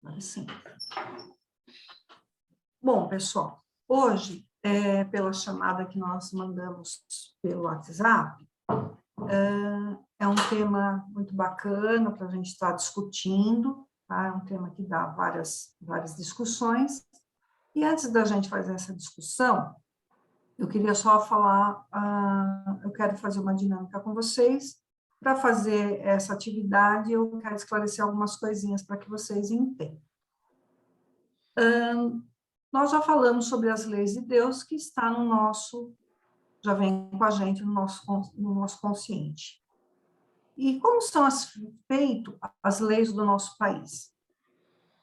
Agora sim. Bom, pessoal, hoje, pela chamada que nós mandamos pelo WhatsApp, é um tema muito bacana para a gente estar discutindo, tá? É um tema que dá várias discussões. E antes da gente fazer essa discussão, eu queria só falar, eu quero fazer uma dinâmica com vocês. Para fazer essa atividade, eu quero esclarecer algumas coisinhas para que vocês entendam. Nós já falamos sobre as leis de Deus que está no nosso, já vem com a gente no nosso consciente. E como são feitas as leis do nosso país?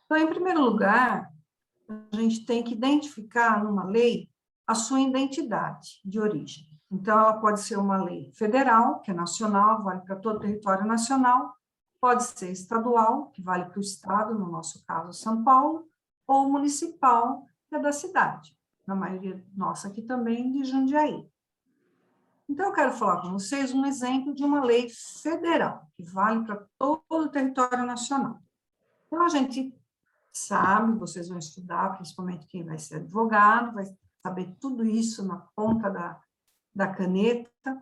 Então, em primeiro lugar, a gente tem que identificar numa lei a sua identidade de origem. Então, ela pode ser uma lei federal, que é nacional, vale para todo o território nacional, pode ser estadual, que vale para o estado, no nosso caso, São Paulo, ou municipal, que é da cidade, na maioria nossa aqui também, de Jundiaí. Então, eu quero falar com vocês um exemplo de uma lei federal, que vale para todo o território nacional. Então, a gente sabe, vocês vão estudar, principalmente quem vai ser advogado, vai saber tudo isso na ponta da caneta,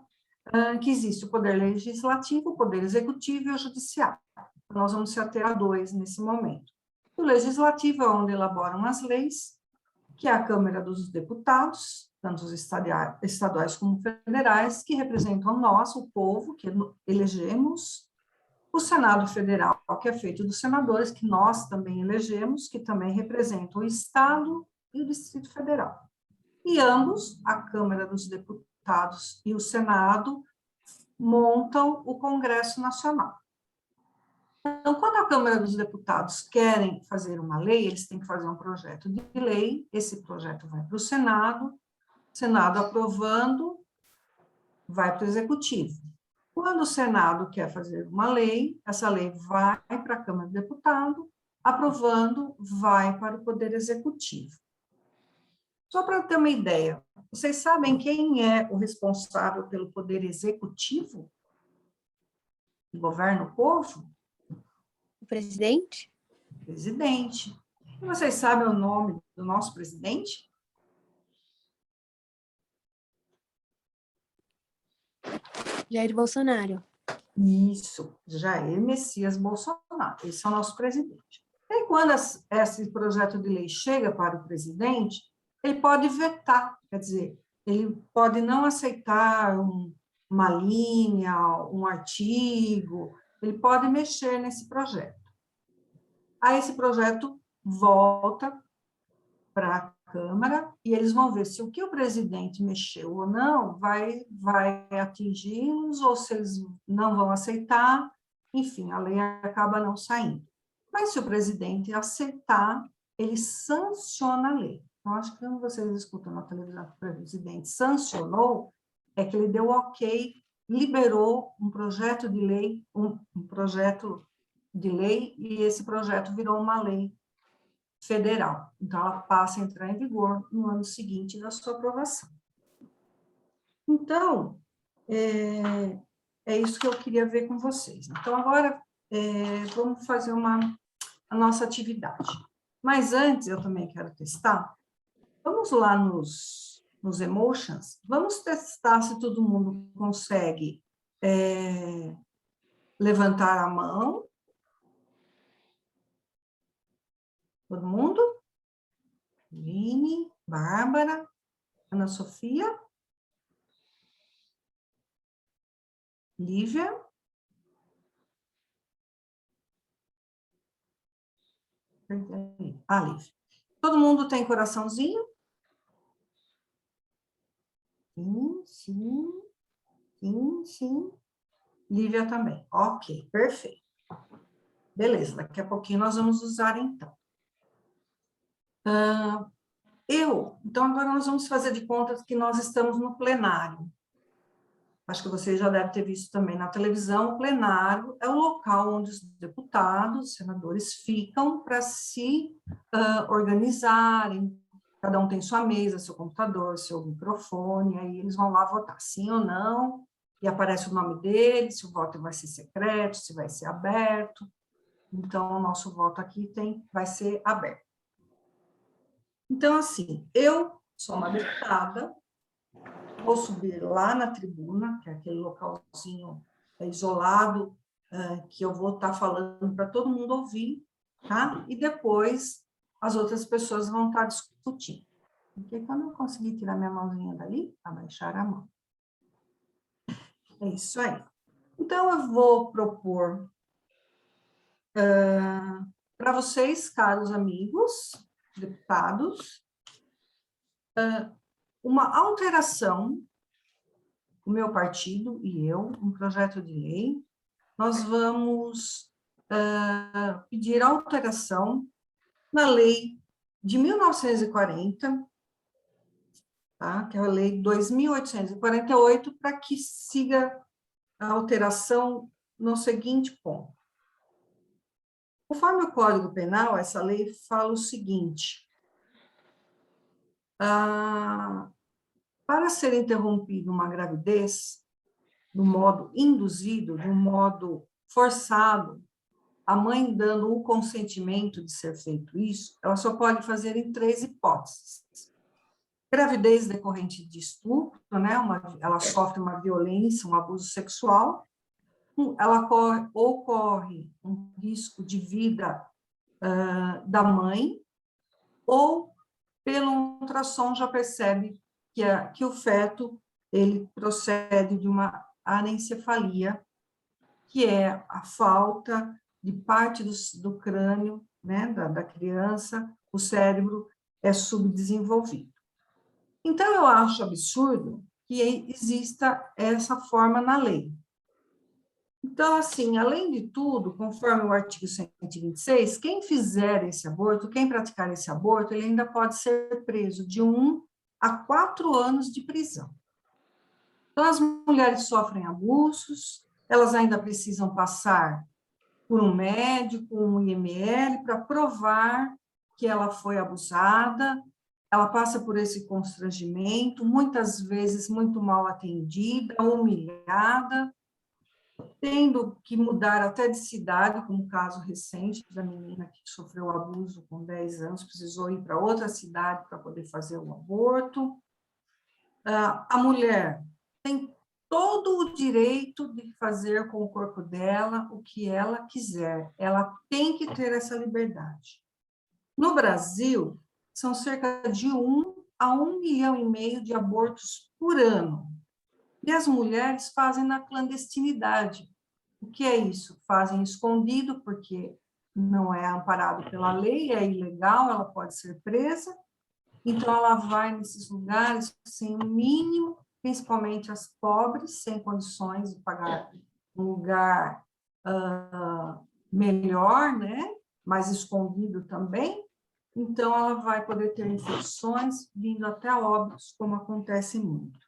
que existe o poder legislativo, o poder executivo e o judiciário. Nós vamos se ater a dois nesse momento. O legislativo é onde elaboram as leis, que é a Câmara dos Deputados, tanto os estaduais como federais, que representam nós, o povo, que elegemos, o Senado Federal, que é feito dos senadores, que nós também elegemos, que também representam o Estado e o Distrito Federal. E ambos, a Câmara dos Deputados e o Senado, montam o Congresso Nacional. Então, quando a Câmara dos Deputados querem fazer uma lei, eles têm que fazer um projeto de lei, esse projeto vai para o Senado aprovando, vai para o Executivo. Quando o Senado quer fazer uma lei, essa lei vai para a Câmara dos Deputados, aprovando, vai para o Poder Executivo. Só para ter uma ideia, vocês sabem quem é o responsável pelo Poder Executivo? Que governa o povo? O presidente? Presidente. E vocês sabem o nome do nosso presidente? Jair Bolsonaro. Isso, Jair Messias Bolsonaro. Esse é o nosso presidente. E quando esse projeto de lei chega para o presidente, ele pode vetar, quer dizer, ele pode não aceitar uma linha, um artigo, ele pode mexer nesse projeto. Aí esse projeto volta para a Câmara e eles vão ver se o que o presidente mexeu ou não vai atingi-los ou se eles não vão aceitar, enfim, a lei acaba não saindo. Mas se o presidente aceitar, ele sanciona a lei. Então, acho que quando vocês escutam na televisão que o presidente sancionou, é que ele deu ok, liberou um projeto de lei, um projeto de lei, e esse projeto virou uma lei federal. Então, ela passa a entrar em vigor no ano seguinte da sua aprovação. Então, é isso que eu queria ver com vocês. Então, agora, vamos fazer a nossa atividade. Mas antes, eu também quero testar. Vamos lá nos emotions. Vamos testar se todo mundo consegue levantar a mão. Todo mundo? Vini, Bárbara, Ana Sofia, Lívia. Lívia. Todo mundo tem coraçãozinho? Sim, sim, sim, sim. Lívia também. Ok, perfeito. Beleza, daqui a pouquinho nós vamos usar, então. Então, agora nós vamos fazer de conta que nós estamos no plenário. Acho que vocês já devem ter visto também na televisão, o plenário é o local onde os deputados, os senadores ficam para se organizarem, cada um tem sua mesa, seu computador, seu microfone, aí eles vão lá votar sim ou não, e aparece o nome deles, se o voto vai ser secreto, se vai ser aberto, Então, o nosso voto aqui vai ser aberto. Então, assim, eu sou uma deputada, vou subir lá na tribuna, que é aquele localzinho isolado, que eu vou estar falando para todo mundo ouvir, tá? E depois as outras pessoas vão estar discutindo. Porque quando eu conseguir tirar minha mãozinha dali, abaixar a mão. É isso aí. Então, eu vou propor para vocês, caros amigos, deputados, uma alteração, o meu partido e eu, um projeto de lei. Nós vamos pedir alteração na lei de 1940, tá? Que é a lei 2.848, para que siga a alteração no seguinte ponto. Conforme o Código Penal, essa lei fala o seguinte: para ser interrompida uma gravidez, do modo induzido, do modo forçado, a mãe dando o consentimento de ser feito isso, ela só pode fazer em 3 hipóteses. Gravidez decorrente de estupro, né? Ela sofre uma violência, um abuso sexual, ela ocorre um risco de vida da mãe, ou pelo ultrassom já percebe que o feto ele procede de uma anencefalia, que é a falta de parte do crânio, né, da criança, o cérebro é subdesenvolvido. Então, eu acho absurdo que exista essa forma na lei. Então, assim, além de tudo, conforme o artigo 126, quem fizer esse aborto, quem praticar esse aborto, ele ainda pode ser preso de 1 a 4 anos de prisão. Então, as mulheres sofrem abusos, elas ainda precisam passar por um médico, um IML, para provar que ela foi abusada, ela passa por esse constrangimento, muitas vezes muito mal atendida, humilhada, tendo que mudar até de cidade, como o caso recente da menina que sofreu abuso com 10 anos, precisou ir para outra cidade para poder fazer o aborto. A mulher tem todo o direito de fazer com o corpo dela o que ela quiser, ela tem que ter essa liberdade. No Brasil, são cerca de 1 a 1,5 milhão de abortos por ano. E as mulheres fazem na clandestinidade. O que é isso? Fazem escondido, porque não é amparado pela lei, é ilegal, ela pode ser presa. Então, ela vai nesses lugares sem o mínimo, principalmente as pobres, sem condições de pagar um lugar melhor, né? Mais escondido também. Então, ela vai poder ter infecções, vindo até óbitos, como acontece muito.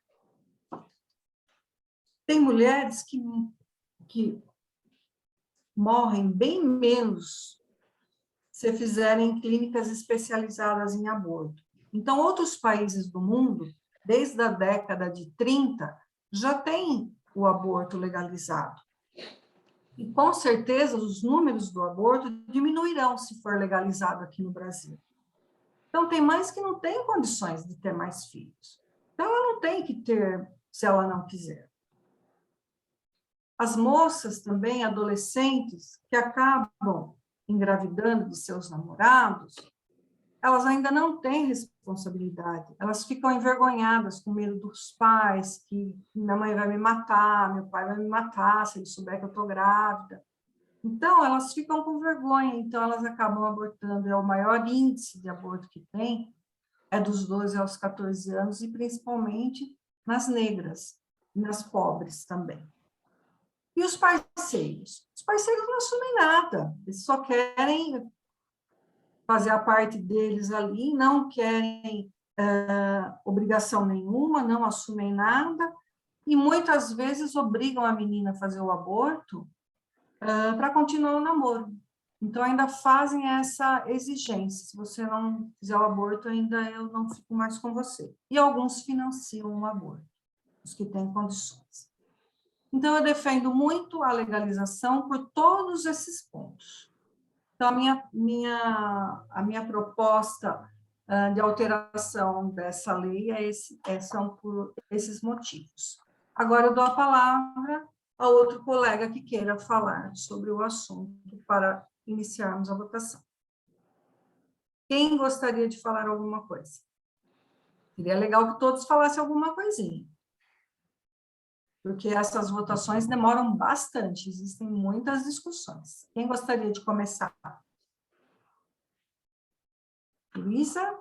Tem mulheres que morrem bem menos se fizerem clínicas especializadas em aborto. Então, outros países do mundo, desde a década de 30, já têm o aborto legalizado. E, com certeza, os números do aborto diminuirão se for legalizado aqui no Brasil. Então, tem mães que não têm condições de ter mais filhos. Então, ela não tem que ter se ela não quiser. As moças também, adolescentes, que acabam engravidando de seus namorados, elas ainda não têm responsabilidade, elas ficam envergonhadas, com medo dos pais, que minha mãe vai me matar, meu pai vai me matar, se ele souber que eu estou grávida. Então, elas ficam com vergonha, então elas acabam abortando. É o maior índice de aborto que tem, é dos 12 aos 14 anos, e principalmente nas negras, nas pobres também. E os parceiros? Os parceiros não assumem nada, eles só querem fazer a parte deles ali, não querem obrigação nenhuma, não assumem nada, e muitas vezes obrigam a menina a fazer o aborto para continuar o namoro. Então, ainda fazem essa exigência, se você não fizer o aborto, ainda eu não fico mais com você. E alguns financiam o aborto, os que têm condições. Então, eu defendo muito a legalização por todos esses pontos. Então, a minha proposta de alteração dessa lei são por esses motivos. Agora, eu dou a palavra a outro colega que queira falar sobre o assunto para iniciarmos a votação. Quem gostaria de falar alguma coisa? Seria legal que todos falassem alguma coisinha, porque essas votações demoram bastante, existem muitas discussões. Quem gostaria de começar? Luísa?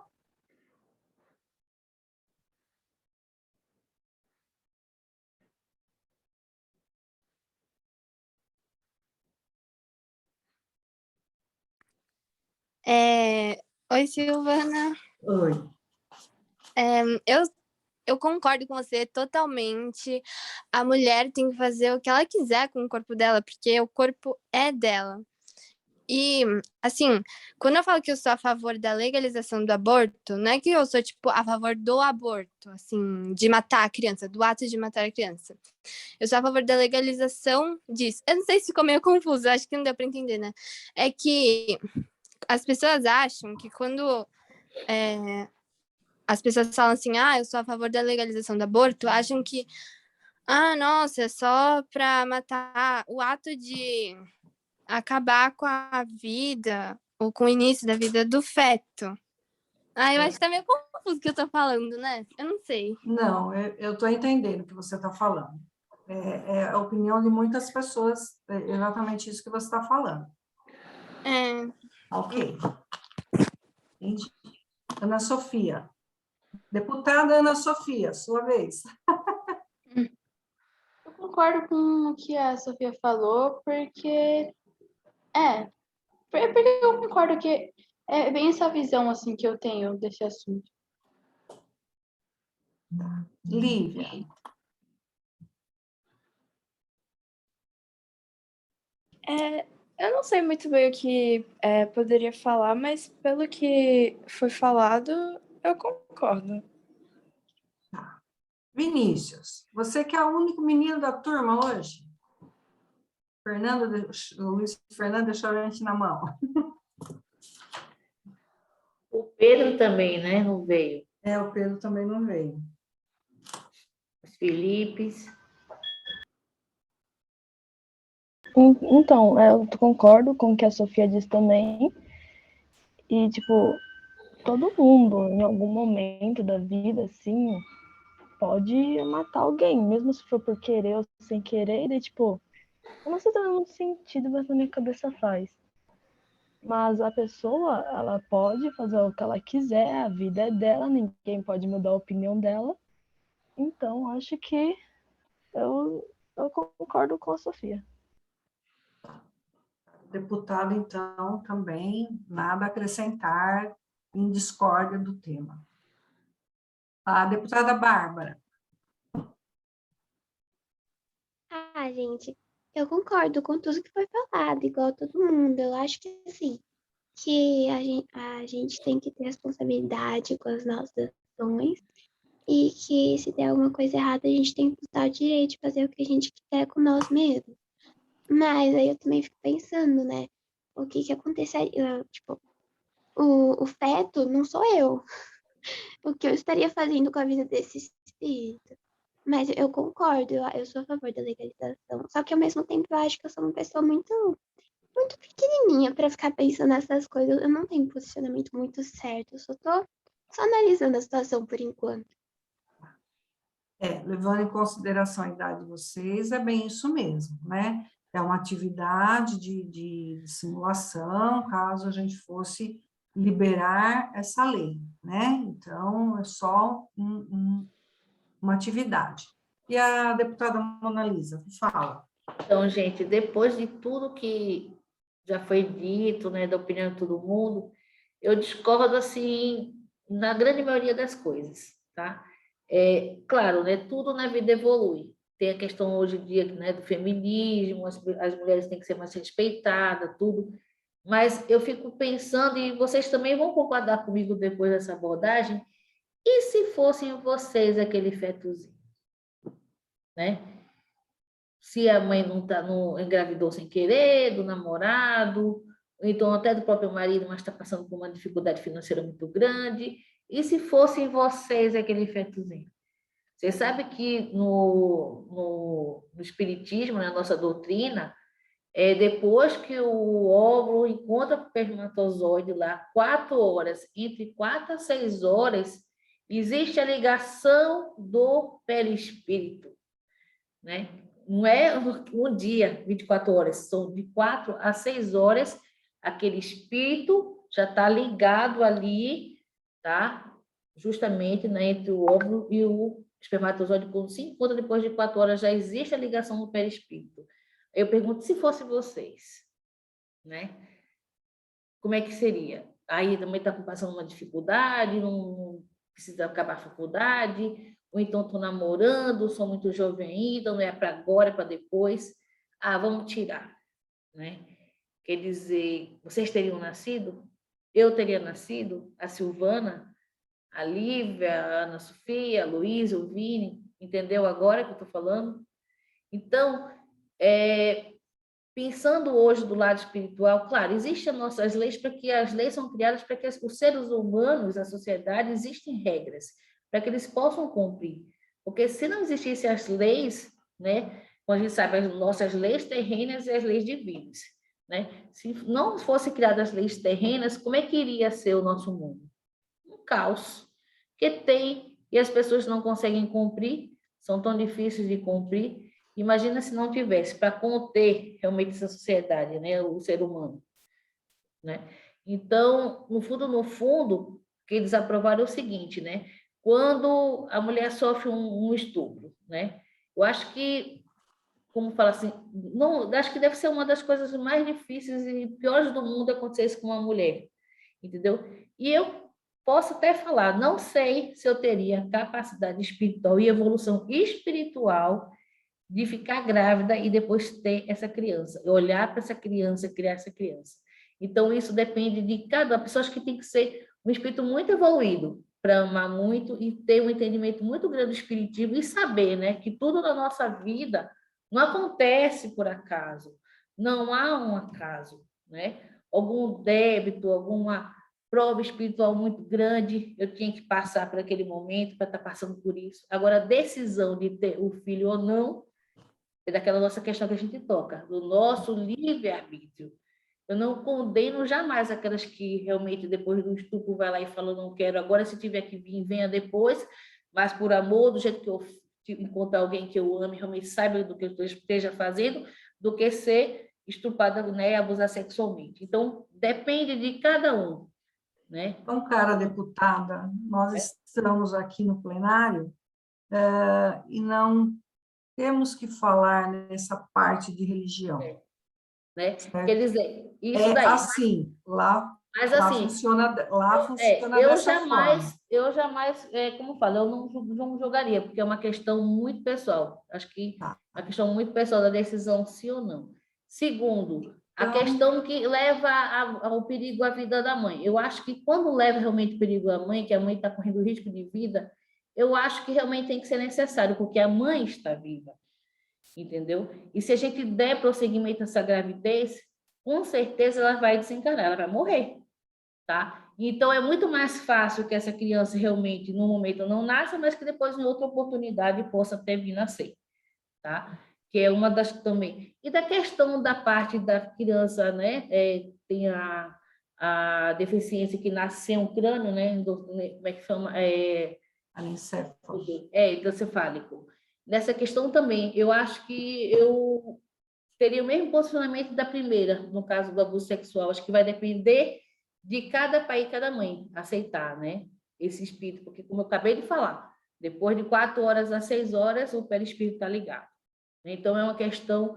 Oi, Silvana. Oi. Eu concordo com você totalmente. A mulher tem que fazer o que ela quiser com o corpo dela, porque o corpo é dela. E, assim, quando eu falo que eu sou a favor da legalização do aborto, não é que eu sou, tipo, a favor do aborto, assim, de matar a criança, do ato de matar a criança. Eu sou a favor da legalização disso. Eu não sei se ficou meio confuso, acho que não deu pra entender, né? É que as pessoas acham que quando as pessoas falam assim, eu sou a favor da legalização do aborto, acham que, nossa, é só pra matar o ato de acabar com a vida ou com o início da vida do feto. Eu acho que tá meio confuso o que eu tô falando, né? Eu não sei. Não, eu estou entendendo o que você está falando. É a opinião de muitas pessoas, é exatamente isso que você está falando. Ok. Entendi. Ana Sofia. Deputada Ana Sofia, sua vez. Eu concordo com o que a Sofia falou, porque eu concordo que é bem essa visão assim que eu tenho desse assunto. Lívia. Eu não sei muito bem o que poderia falar, mas pelo que foi falado, eu concordo. Vinícius, você que é o único menino da turma hoje? Luiz Fernando deixou a gente na mão. O Pedro também, né? Não veio. O Pedro também não veio. Os Filipes. Então, eu concordo com o que a Sofia disse também. E, tipo, todo mundo, em algum momento da vida, assim, pode matar alguém, mesmo se for por querer ou sem querer. E, tipo, eu não sei se muito sentido, mas na minha cabeça faz. Mas a pessoa, ela pode fazer o que ela quiser, a vida é dela, ninguém pode mudar a opinião dela. Então, acho que eu concordo com a Sofia. Deputado, então, também nada a acrescentar em discórdia do tema. A deputada Bárbara. Gente, eu concordo com tudo que foi falado, igual todo mundo. Eu acho que, assim, que a gente tem que ter responsabilidade com as nossas ações e que se der alguma coisa errada, a gente tem que usar o direito de fazer o que a gente quiser com nós mesmos. Mas aí eu também fico pensando, né? O que aconteceria, tipo, o feto não sou eu. O que eu estaria fazendo com a vida desse espírito? Mas eu concordo, eu sou a favor da legalização. Só que ao mesmo tempo eu acho que eu sou uma pessoa muito pequenininha para ficar pensando nessas coisas. Eu não tenho um posicionamento muito certo. Eu só tô analisando a situação por enquanto. Levando em consideração a idade de vocês, é bem isso mesmo, né? É uma atividade de simulação, caso a gente fosse liberar essa lei, né? Então, é só uma atividade. E a deputada Mona Lisa, fala. Então, gente, depois de tudo que já foi dito, né, da opinião de todo mundo, eu discordo, assim, na grande maioria das coisas, tá? Claro, né, tudo na vida evolui. Tem a questão hoje em dia, né, do feminismo, as mulheres têm que ser mais respeitadas, tudo. Mas eu fico pensando, e vocês também vão concordar comigo depois dessa abordagem, e se fossem vocês aquele fetozinho, né? Se a mãe não engravidou sem querer, do namorado, ou então até do próprio marido, mas está passando por uma dificuldade financeira muito grande. E se fossem vocês aquele fetozinho? Você sabe que no Espiritismo, na nossa doutrina, depois que o óvulo encontra o espermatozoide lá, 4 horas, entre 4 a 6 horas, existe a ligação do perispírito, né? Não é um dia, 24 horas, são de 4 a 6 horas, aquele espírito já está ligado ali, tá? Justamente, né, entre o óvulo e o espermatozoide, quando se encontra depois de 4 horas, já existe a ligação do perispírito. Eu pergunto, se fosse vocês, né? Como é que seria? Aí também está passando uma dificuldade, não precisa acabar a faculdade, ou então estou namorando, sou muito jovem ainda, não é para agora, é para depois. Ah, vamos tirar, né? Quer dizer, vocês teriam nascido? Eu teria nascido? A Silvana, a Lívia, a Ana Sofia, a Luísa, o Vini, entendeu agora que eu estou falando? Então, pensando hoje do lado espiritual, claro, existem as nossas leis, para que as leis são criadas para que os seres humanos, a sociedade, existem regras, para que eles possam cumprir. Porque se não existissem as leis, né, como a gente sabe, as nossas leis terrenas e as leis divinas, né? Se não fossem criadas as leis terrenas, como é que iria ser o nosso mundo? Um caos. Que tem, e as pessoas não conseguem cumprir, são tão difíceis de cumprir. Imagina se não tivesse para conter realmente essa sociedade, né, o ser humano, né? Então, no fundo, o que eles aprovaram é o seguinte, né? Quando a mulher sofre um estupro, né? Eu acho que, como fala assim, não, acho que deve ser uma das coisas mais difíceis e piores do mundo acontecer isso com uma mulher, entendeu? E eu posso até falar, não sei se eu teria capacidade espiritual e evolução espiritual de ficar grávida e depois ter essa criança, olhar para essa criança, criar essa criança. Então, isso depende de cada pessoa. Acho que tem que ser um espírito muito evoluído para amar muito e ter um entendimento muito grande do espiritismo e saber, né, que tudo na nossa vida não acontece por acaso, não há um acaso, né? Algum débito, alguma prova espiritual muito grande, eu tinha que passar por aquele momento para estar passando por isso. Agora, a decisão de ter o filho ou não é daquela nossa questão que a gente toca, do nosso livre-arbítrio. Eu não condeno jamais aquelas que realmente, depois do estupro, vai lá e fala, não quero, agora se tiver que vir, venha depois, mas por amor, do jeito que eu encontrar alguém que eu ame, realmente saiba do que eu esteja fazendo, do que ser estuprada, né, e abusar sexualmente. Então, depende de cada um, né? Então, cara deputada, nós estamos aqui no plenário e não temos que falar nessa parte de religião. Né? Quer dizer, isso daí. Assim, lá assim, funciona dessa forma. Eu jamais, como eu falo, eu não julgaria, porque é uma questão muito pessoal. Acho que é uma questão muito pessoal da decisão, sim ou não. Segundo, a questão que leva ao perigo à vida da mãe. Eu acho que quando leva realmente perigo à mãe, que a mãe está correndo risco de vida, eu acho que realmente tem que ser necessário, porque a mãe está viva, entendeu? E se a gente der prosseguimento a essa gravidez, com certeza ela vai desencarnar, ela vai morrer, tá? Então, é muito mais fácil que essa criança realmente, no momento, não nasça, mas que depois, em outra oportunidade, possa até vir nascer, tá? Que é uma das também. E da questão da parte da criança, né? Tem a deficiência que nasce sem um crânio, né? Como é que chama? Anencefalo. Hidrocefálico. Nessa questão também, eu acho que eu teria o mesmo posicionamento da primeira, no caso do abuso sexual. Acho que vai depender de cada pai e cada mãe aceitar, né? Esse espírito, porque, como eu acabei de falar, depois de 4 horas a 6 horas, o perispírito está ligado. Então, é uma questão...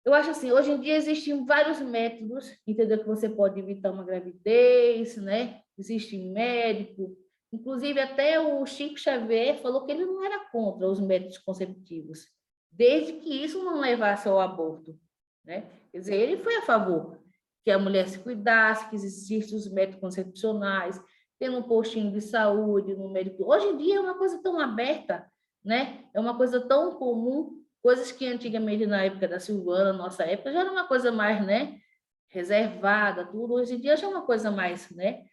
Eu acho assim, hoje em dia existem vários métodos, entendeu? Que você pode evitar uma gravidez, né? Existe médico, inclusive até o Chico Xavier falou que ele não era contra os métodos conceptivos, desde que isso não levasse ao aborto, né? Quer dizer, ele foi a favor que a mulher se cuidasse, que existissem os métodos concepcionais, tendo um postinho de saúde no médico. Hoje em dia é uma coisa tão aberta, né? É uma coisa tão comum, coisas que antigamente, na época da Silvana, nossa época, já era uma coisa mais, né? reservada, tudo. Hoje em dia já é uma coisa mais, né,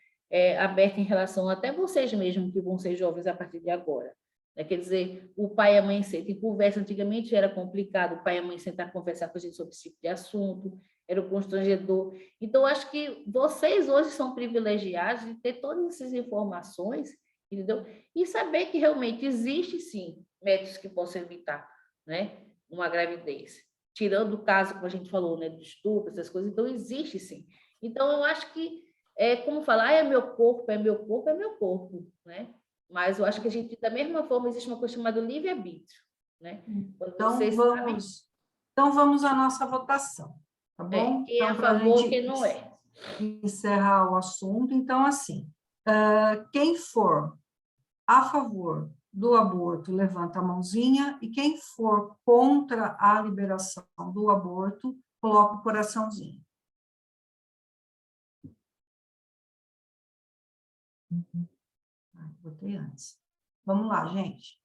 aberta em relação até vocês mesmos, que vão ser jovens a partir de agora. Quer dizer, o pai e a mãe sentem conversa. Antigamente era complicado o pai e a mãe sentar conversar com a gente sobre esse tipo de assunto, era o constrangedor. Então, acho que vocês hoje são privilegiados de ter todas essas informações, entendeu? E saber que realmente existe, sim, métodos que possam evitar, né, uma gravidez. Tirando o caso, como a gente falou, né, do estupro, essas coisas, então existe, sim. Então, eu acho que, como falar, é meu corpo, é meu corpo, é meu corpo, né? Mas eu acho que a gente, da mesma forma, existe uma coisa chamada livre-arbítrio, né? Quando vocês sabem Então vamos à nossa votação, tá bom? quem é Então, a para a favor, gente quem não é. encerrar o assunto, então, assim, quem for a favor do aborto, levanta a mãozinha, e quem for contra a liberação do aborto, coloca o coraçãozinho. Botei antes. Vamos lá, gente.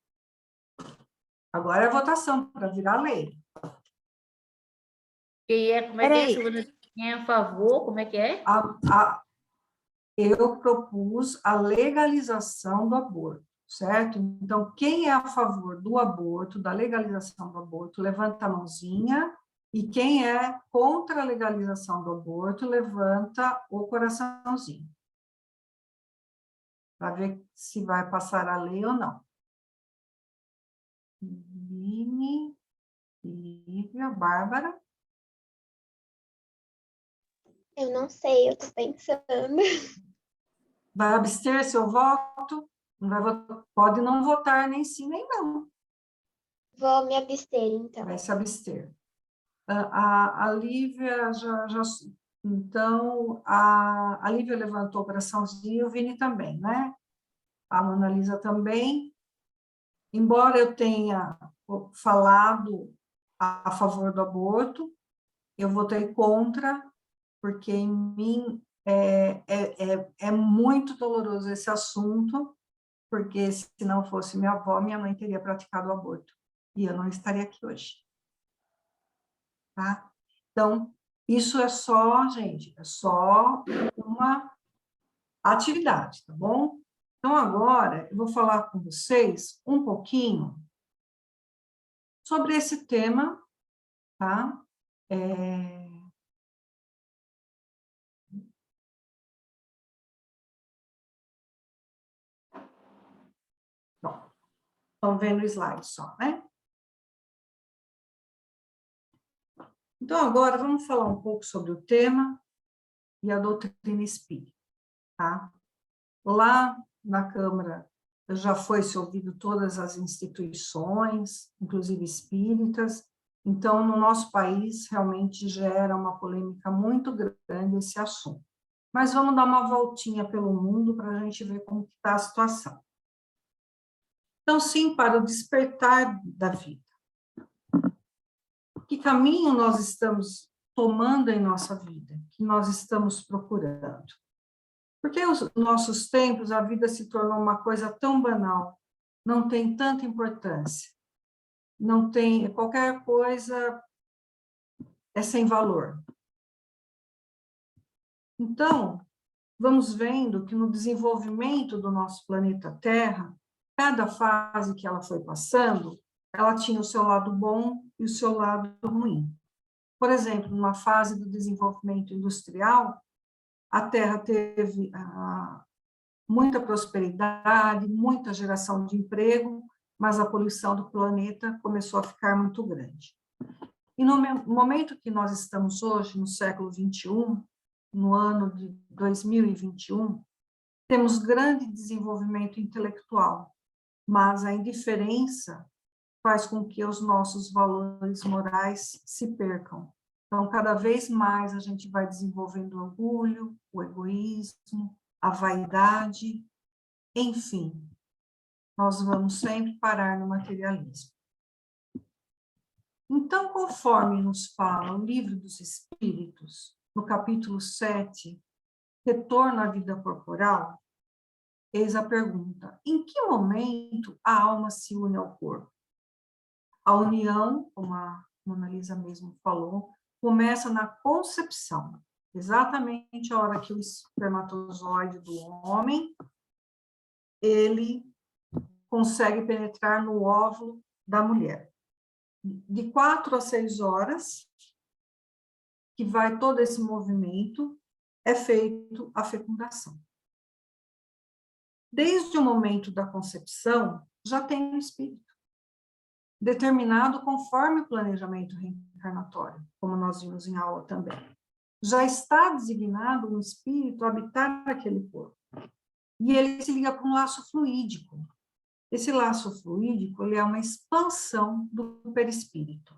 Agora é a votação para virar lei. Quem é, como é que é, Silvana? Quem é a favor, como é que é? Eu propus a legalização do aborto, certo? Então, quem é a favor do aborto, da legalização do aborto, levanta a mãozinha, e quem é contra a legalização do aborto, levanta o coraçãozinho, para ver se vai passar a lei ou não. Lívia, Bárbara. Eu não sei, eu tô pensando. Vai abster seu voto? Não vai votar, pode não votar nem sim nem não. Vou me abster, então. Vai se abster. A Lívia então, a Lívia levantou o coraçãozinho, o Vini também, né? A Mona Lisa também. Embora eu tenha falado a favor do aborto, eu votei contra, porque em mim é muito doloroso esse assunto, porque se não fosse minha avó, minha mãe teria praticado o aborto, e eu não estaria aqui hoje. Tá? Então, isso é só, gente, é só uma atividade, tá bom? Então, agora, eu vou falar com vocês um pouquinho sobre esse tema, tá? Bom, estão vendo o slide só, né? Então, agora, vamos falar um pouco sobre o tema e a doutrina espírita, tá? Lá na Câmara já foi-se ouvido todas as instituições, inclusive espíritas. Então, no nosso país, realmente gera uma polêmica muito grande esse assunto. Mas vamos dar uma voltinha pelo mundo para a gente ver como está a situação. Então, sim, para o despertar da vida. Que caminho nós estamos tomando em nossa vida? Que nós estamos procurando? Porque os nossos tempos, a vida se tornou uma coisa tão banal, não tem tanta importância, não tem, qualquer coisa é sem valor. Então, vamos vendo que no desenvolvimento do nosso planeta Terra, cada fase que ela foi passando, ela tinha o seu lado bom e o seu lado ruim. Por exemplo, numa fase do desenvolvimento industrial, a Terra teve muita prosperidade, muita geração de emprego, mas a poluição do planeta começou a ficar muito grande. E no momento que nós estamos hoje, no século XXI, no ano de 2021, temos grande desenvolvimento intelectual, mas a indiferença faz com que os nossos valores morais se percam. Então, cada vez mais a gente vai desenvolvendo o orgulho, o egoísmo, a vaidade, enfim, nós vamos sempre parar no materialismo. Então, conforme nos fala o Livro dos Espíritos, no capítulo 7, Retorno à Vida Corporal, eis a pergunta: em que momento a alma se une ao corpo? A união, como a Mona Lisa mesmo falou, começa na concepção. exatamente a hora que o espermatozoide do homem, ele consegue penetrar no óvulo da mulher. De 4 a 6 horas, que vai todo esse movimento, é feito a fecundação. Desde o momento da concepção, já tem um espírito, determinado conforme o planejamento reencarnatório, como nós vimos em aula também. Já está designado um espírito a habitar aquele corpo. E ele se liga com um laço fluídico. Esse laço fluídico, ele é uma expansão do perispírito.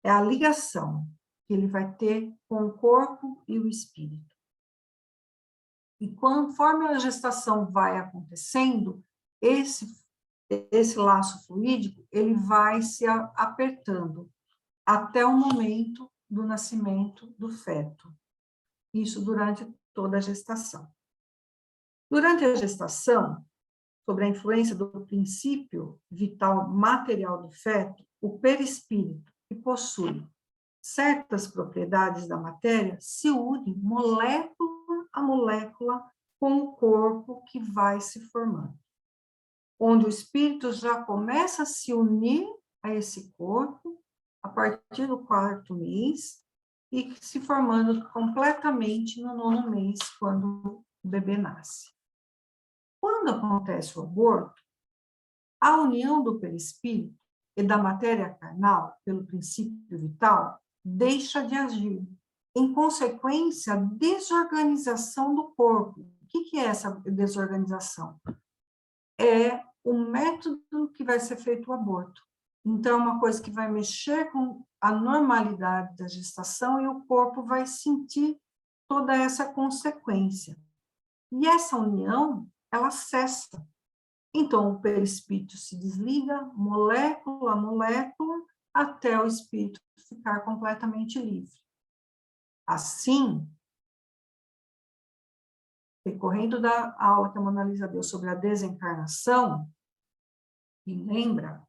É a ligação que ele vai ter com o corpo e o espírito. E conforme a gestação vai acontecendo, esse laço fluídico, ele vai se apertando até o momento do nascimento do feto. Isso durante toda a gestação. Durante a gestação, sobre a influência do princípio vital material do feto, o perispírito, que possui certas propriedades da matéria, se une molécula a molécula com o corpo que vai se formando. Onde o espírito já começa a se unir a esse corpo a partir do 4º mês e se formando completamente no 9º mês, quando o bebê nasce. Quando acontece o aborto, a união do perispírito e da matéria carnal, pelo princípio vital, deixa de agir. Em consequência, a desorganização do corpo. O que é essa desorganização? É o método que vai ser feito o aborto. Então, é uma coisa que vai mexer com a normalidade da gestação e o corpo vai sentir toda essa consequência. E essa união, ela cessa. Então, o perispírito se desliga, molécula a molécula, até o espírito ficar completamente livre. Assim, decorrendo da aula que a Mona Lisa deu sobre a desencarnação, e lembra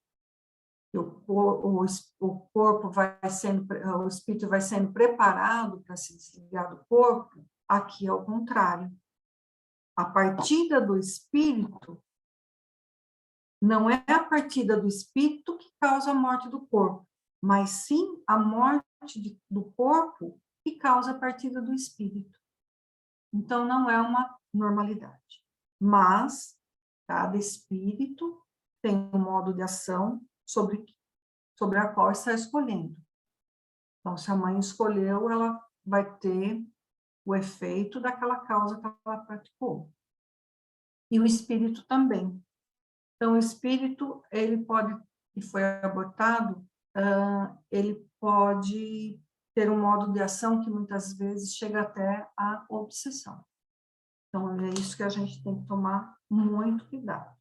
que o corpo vai sendo, o espírito vai sendo preparado para se desligar do corpo, aqui é o contrário. A partida do espírito não é a partida do espírito que causa a morte do corpo, mas sim a morte do corpo que causa a partida do espírito. Então, não é uma normalidade. Mas cada espírito tem um modo de ação sobre a qual está escolhendo. Então, se a mãe escolheu, ela vai ter o efeito daquela causa que ela praticou. E o espírito também. Então, o espírito, ele pode, que foi abortado, ele pode ter um modo de ação que muitas vezes chega até a obsessão. Então, é isso que a gente tem que tomar muito cuidado.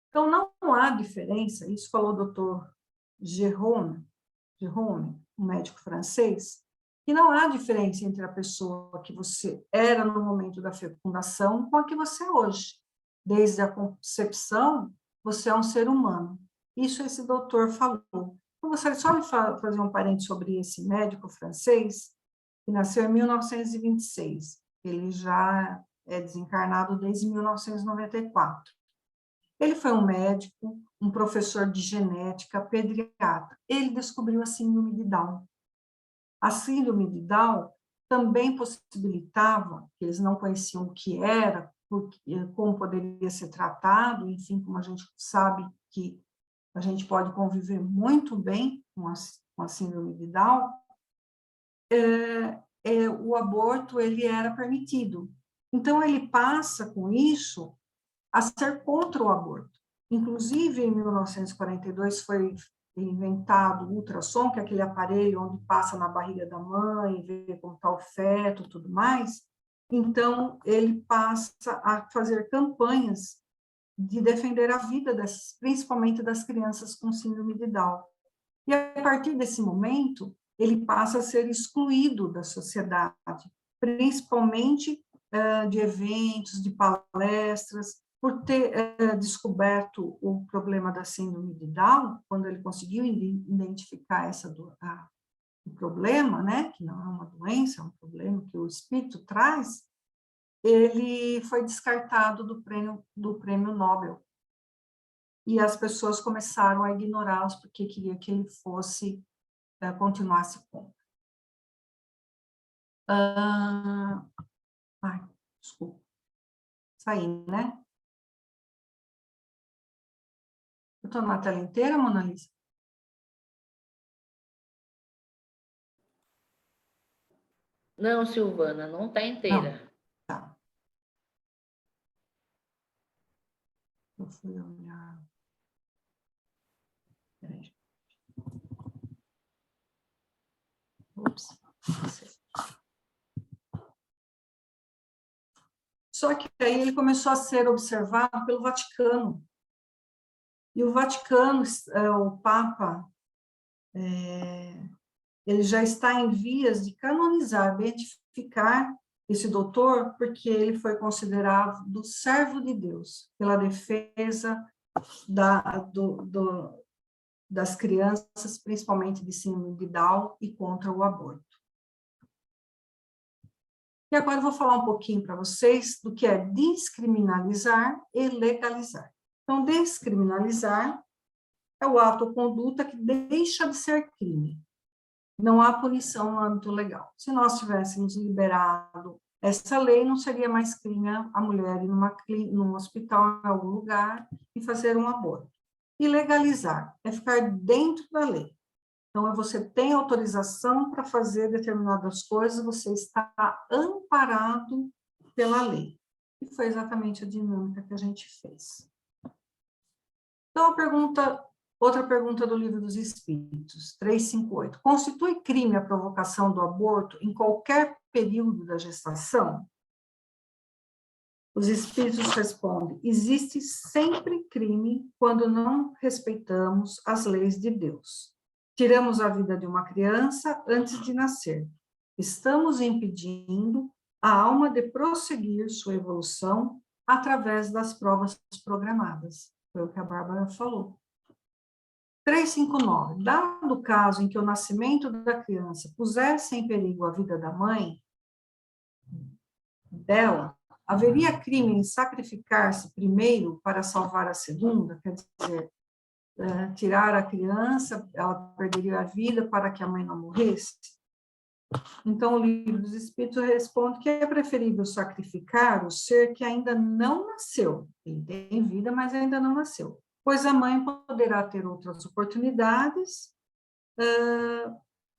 Então, não há diferença, isso falou o doutor Jérôme, um médico francês, que não há diferença entre a pessoa que você era no momento da fecundação com a que você é hoje. Desde a concepção, você é um ser humano. Isso esse doutor falou. Eu gostaria só de fazer um parênteses sobre esse médico francês, que nasceu em 1926. Ele já é desencarnado desde 1994. Ele foi um médico, um professor de genética, pediatra. Ele descobriu a síndrome de Down. A síndrome de Down também possibilitava, que eles não conheciam o que era, como poderia ser tratado, enfim, como a gente sabe que a gente pode conviver muito bem com a síndrome de Down, o aborto ele era permitido. Então, ele passa com isso a ser contra o aborto. Inclusive, em 1942, foi inventado o ultrassom, que é aquele aparelho onde passa na barriga da mãe, vê como está o feto e tudo mais. Então, ele passa a fazer campanhas de defender a vida, principalmente das crianças com síndrome de Down. E, a partir desse momento, ele passa a ser excluído da sociedade, principalmente de eventos, de palestras, por ter descoberto o problema da síndrome de Down, quando ele conseguiu identificar o problema, né, que não é uma doença, é um problema que o espírito traz, ele foi descartado do prêmio Nobel. E as pessoas começaram a ignorá-los porque queria que ele fosse, continuasse com. Desculpa. Saí, né? Eu estou na tela inteira, Mona Lisa? Não, Silvana, não está inteira. Não. Tá. Eu fui olhar. Peraí. Ops. Só que aí ele começou a ser observado pelo Vaticano. E o Vaticano, o Papa, ele já está em vias de canonizar, beatificar esse doutor, porque ele foi considerado do servo de Deus, pela defesa das crianças, principalmente de síndrome de Down, e contra o aborto. E agora eu vou falar um pouquinho para vocês do que é descriminalizar e legalizar. Então, descriminalizar é o ato ou conduta que deixa de ser crime. Não há punição no âmbito legal. Se nós tivéssemos liberado essa lei, não seria mais crime a mulher ir num hospital, em algum lugar, e fazer um aborto. E legalizar é ficar dentro da lei. Então, você tem autorização para fazer determinadas coisas, você está amparado pela lei. E foi exatamente a dinâmica que a gente fez. Então, outra pergunta do Livro dos Espíritos, 358. Constitui crime a provocação do aborto em qualquer período da gestação? Os Espíritos respondem, existe sempre crime quando não respeitamos as leis de Deus. Tiramos a vida de uma criança antes de nascer. Estamos impedindo a alma de prosseguir sua evolução através das provas programadas. Foi o que a Bárbara falou. 359. Dado o caso em que o nascimento da criança pusesse em perigo a vida da mãe dela, haveria crime em sacrificar-se primeiro para salvar a segunda? Quer dizer, tirar a criança, ela perderia a vida para que a mãe não morresse? Então, o Livro dos Espíritos responde que é preferível sacrificar o ser que ainda não nasceu. Ele tem vida, mas ainda não nasceu. Pois a mãe poderá ter outras oportunidades,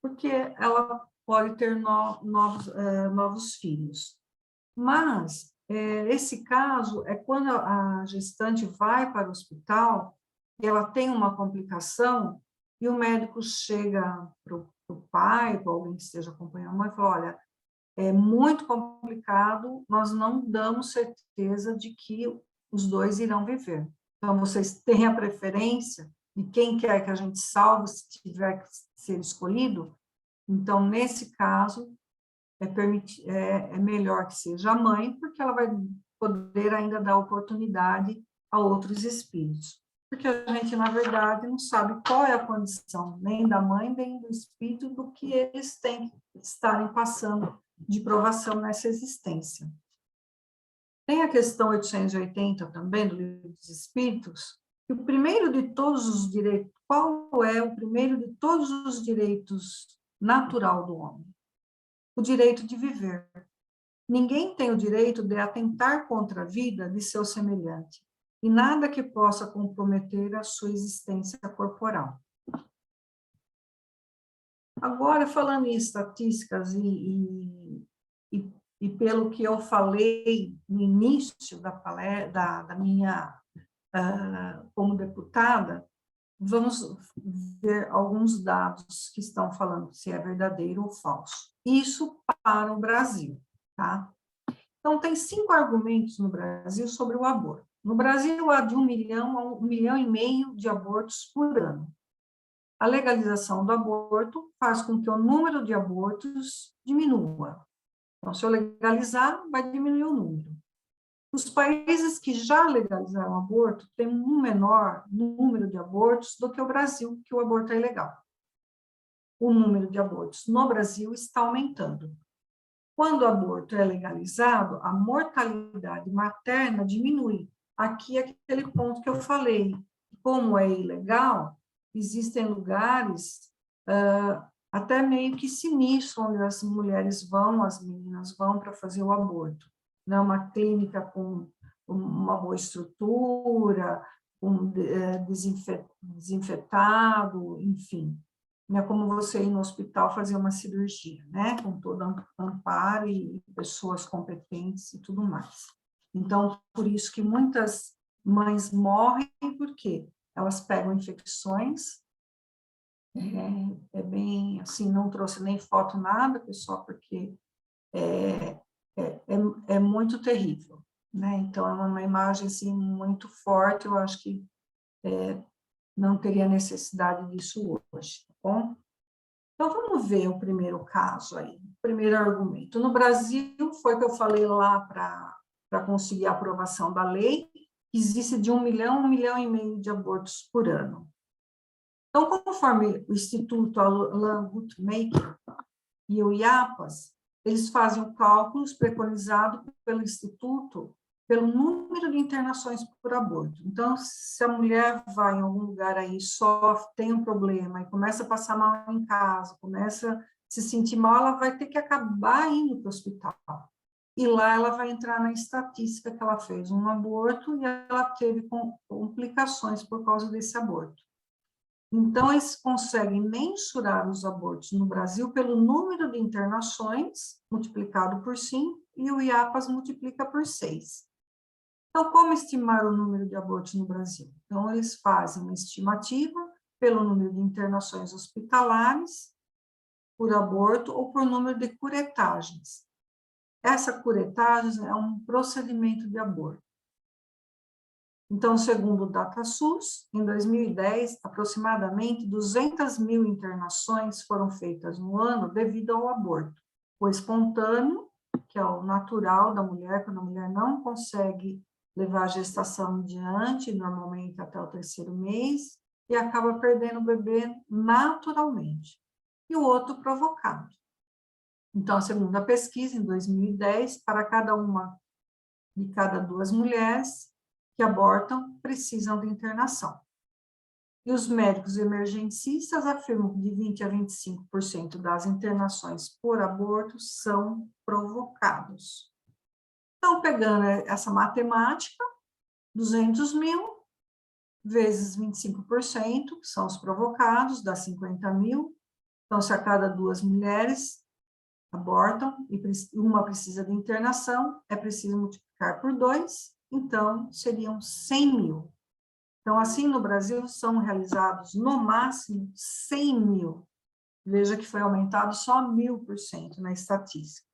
porque ela pode ter novos filhos. Mas, esse caso é quando a gestante vai para o hospital e ela tem uma complicação e o médico chega para o pai, para alguém que esteja acompanhando a mãe, e fala, olha, é muito complicado, nós não damos certeza de que os dois irão viver. Então, vocês têm a preferência de quem quer que a gente salve, se tiver que ser escolhido. Então, nesse caso, é melhor que seja a mãe, porque ela vai poder ainda dar oportunidade a outros espíritos. Porque a gente, na verdade, não sabe qual é a condição, nem da mãe, nem do espírito, do que eles têm que estarem passando de provação nessa existência. Tem a questão 880 também, do Livro dos Espíritos, que o primeiro de todos os direitos, qual é o primeiro de todos os direitos natural do homem? O direito de viver. Ninguém tem o direito de atentar contra a vida de seu semelhante, e nada que possa comprometer a sua existência corporal. Agora, falando em estatísticas e pelo que eu falei no início da minha, como deputada, vamos ver alguns dados que estão falando se é verdadeiro ou falso. Isso para o Brasil, tá? Então, tem 5 argumentos no Brasil sobre o aborto. No Brasil, há de 1 milhão a 1,5 milhão de abortos por ano. A legalização do aborto faz com que o número de abortos diminua. Então, se eu legalizar, vai diminuir o número. Os países que já legalizaram o aborto têm um menor número de abortos do que o Brasil, que o aborto é ilegal. o número de abortos no Brasil está aumentando. Quando o aborto é legalizado, a mortalidade materna diminui. Aqui é aquele ponto que eu falei. Como é ilegal, existem lugares até meio que sinistros, onde as mulheres vão, as meninas vão para fazer o aborto. Não, uma clínica com uma boa estrutura, desinfetado, enfim. Não é como você ir no hospital fazer uma cirurgia, né? Com todo amparo e pessoas competentes e tudo mais. Então, por isso que muitas mães morrem, porque elas pegam infecções, bem, assim, não trouxe nem foto, nada, pessoal, porque é muito terrível, né? Então, é uma imagem, assim, muito forte, eu acho que não teria necessidade disso hoje, tá bom? Então, vamos ver o primeiro caso aí, o primeiro argumento. No Brasil, foi que eu falei lá para conseguir a aprovação da lei, existe de 1 milhão, 1,5 milhão de abortos por ano. Então, conforme o Instituto Alan Guttmacher e o IAPAS, eles fazem cálculos preconizados pelo Instituto pelo número de internações por aborto. Então, se a mulher vai em algum lugar aí, sofre, tem um problema, e começa a passar mal em casa, começa a se sentir mal, ela vai ter que acabar indo para o hospital. E lá ela vai entrar na estatística que ela fez um aborto e ela teve complicações por causa desse aborto. Então, eles conseguem mensurar os abortos no Brasil pelo número de internações, multiplicado por 5, e o IAPAS multiplica por 6. Então, como estimar o número de abortos no Brasil? Então, eles fazem uma estimativa pelo número de internações hospitalares por aborto ou por número de curetagens. Essa curetagem é um procedimento de aborto. Então, segundo o DataSUS, em 2010, aproximadamente 200 mil internações foram feitas no ano devido ao aborto. O espontâneo, que é o natural da mulher, quando a mulher não consegue levar a gestação adiante, normalmente até o 3º mês, e acaba perdendo o bebê naturalmente. E o outro provocado. Então, segundo a pesquisa, em 2010, para cada uma de cada 2 mulheres que abortam, precisam de internação. E os médicos emergencistas afirmam que de 20% a 25% das internações por aborto são provocados. Então, pegando essa matemática, 200 mil vezes 25%, que são os provocados, dá 50 mil. Então, se a cada 2 mulheres abortam e uma precisa de internação, é preciso multiplicar por 2, então seriam 100 mil. Então, assim, no Brasil, são realizados, no máximo, 100 mil. Veja que foi aumentado só 1000% na estatística.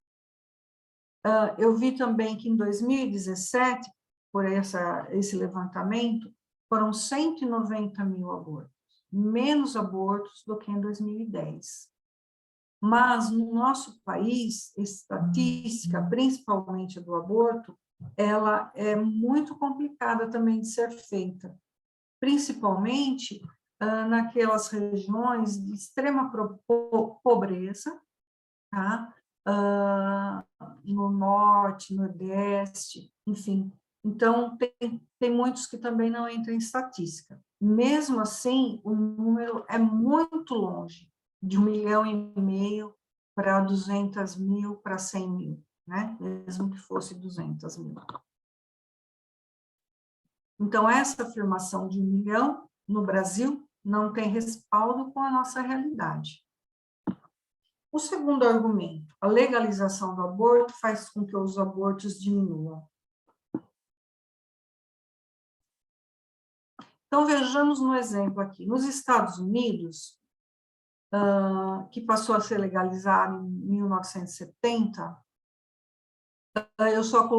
Eu vi também que em 2017, por esse levantamento, foram 190 mil abortos, menos abortos do que em 2010. Mas no nosso país, a estatística, principalmente do aborto, ela é muito complicada também de ser feita, principalmente naquelas regiões de extrema pobreza, tá? No norte, nordeste, enfim. Então, tem muitos que também não entram em estatística. Mesmo assim, o número é muito longe, de 1,5 milhão para 200 mil, para 100 mil, né? Mesmo que fosse 200 mil. Então, essa afirmação de 1 milhão no Brasil não tem respaldo com a nossa realidade. O segundo argumento, a legalização do aborto faz com que os abortos diminuam. Então, vejamos no exemplo aqui. Nos Estados Unidos, que passou a ser legalizado em 1970, eu só